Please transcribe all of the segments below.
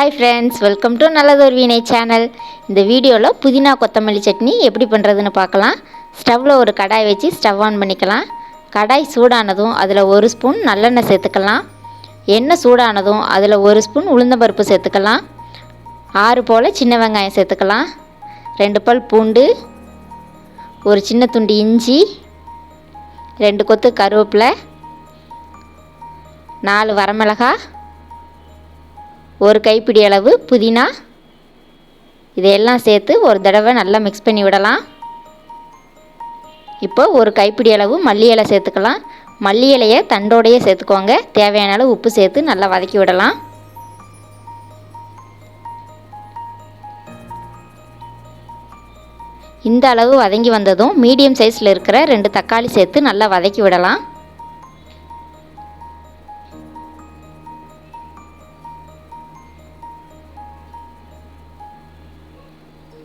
Hi friends, welcome to Nallathor Veenai channel. இந்த வீடியோல புதினா கொத்தமல்லி சட்னி எப்படி பண்றதுன்னு பார்க்கலாம். ஸ்டவ்ல ஒரு கடாய் வச்சு ஸ்டவ் ஆன் பண்ணிக்கலாம். கடாய் சூடானதும் அதுல 1 ஸ்பூன் நல்லெண்ணெய் சேர்த்துக்கலாம். எண்ணெய் சூடானதும் அதுல 1 ஸ்பூன் உளுந்தம்பருப்பு சேர்த்துக்கலாம். 6 போல சின்ன வெங்காயம் சேர்த்துக்கலாம். 2 பல் பூண்டு, ஒரு சின்ன துண்டு இஞ்சி, 2 கொத்து கருவேப்பிலை, 4 வரமிளகாய், ஒரு கைப்பிடி அளவு புதினா, இதையெல்லாம் சேர்த்து ஒரு தடவை நல்லா மிக்ஸ் பண்ணி விடலாம். இப்போ ஒரு கைப்பிடி அளவு மல்லி இலை சேர்த்துக்கலாம். மல்லி இலையை தண்டோடையே சேர்த்துக்கோங்க. தேவையான அளவு உப்பு சேர்த்து நல்லா வதக்கி விடலாம். இந்த அளவு வதங்கி வந்ததும் மீடியம் சைஸில் இருக்கிற 2 தக்காளி சேர்த்து நல்லா வதக்கி விடலாம்.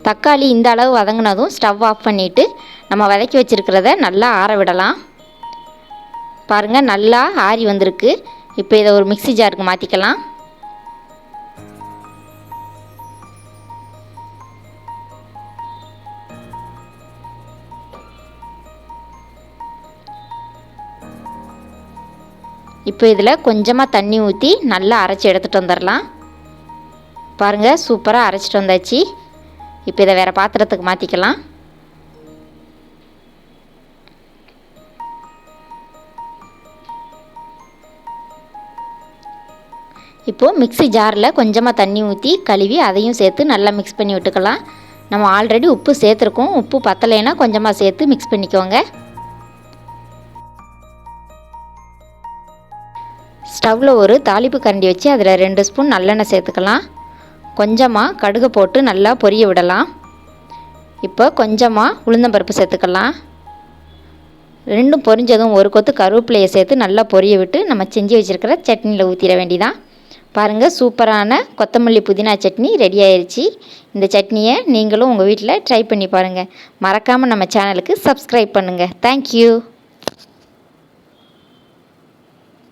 தக்காளி இந்த அளவு வதங்கினதும் ஸ்டவ் ஆஃப் பண்ணிவிட்டு நம்ம வதக்கி வச்சுருக்கிறத நல்லா ஆற விடலாம். பாருங்கள், நல்லா ஆறி வந்திருக்கு. இப்போ இதை ஒரு மிக்ஸி ஜாருக்கு மாற்றிக்கலாம். இப்போ இதில் கொஞ்சமாக தண்ணி ஊற்றி நல்லா அரைச்சி எடுத்துகிட்டு வந்துடலாம். பாருங்கள், சூப்பராக அரைச்சிட்டு வந்தாச்சு. இப்போ இதை வேறு பாத்திரத்துக்கு மாற்றிக்கலாம். இப்போது மிக்ஸி ஜாரில் கொஞ்சமாக தண்ணி ஊற்றி கழுவி அதையும் சேர்த்து நல்லா மிக்ஸ் பண்ணி விட்டுக்கலாம். நம்ம ஆல்ரெடி உப்பு சேர்த்துருக்கோம். உப்பு பத்தலைன்னா கொஞ்சமாக சேர்த்து மிக்ஸ் பண்ணிக்கோங்க. ஸ்டவ்வில் ஒரு தாளிப்பு கரண்டி வச்சு அதில் 2 ஸ்பூன் நல்லெண்ணெய் சேர்த்துக்கலாம். கொஞ்சமாக கடுகு போட்டு நல்லா பொரிய விடலாம். இப்போ கொஞ்சமாக உளுந்தம்பருப்பு சேர்த்துக்கலாம். ரெண்டும் பொரிஞ்சதும் ஒரு கொத்து கருவேப்பிலையை சேர்த்து நல்லா பொரிய விட்டு நம்ம செஞ்சு வச்சுருக்கிற சட்னியில் ஊற்றிட வேண்டியதான். பாருங்கள், சூப்பரான கொத்தமல்லி புதினா சட்னி ரெடி ஆயிடுச்சு. இந்த சட்னியை நீங்களும் உங்கள் வீட்டில் ட்ரை பண்ணி பாருங்கள். மறக்காமல் நம்ம சேனலுக்கு சப்ஸ்கிரைப் பண்ணுங்கள். தேங்க்யூ.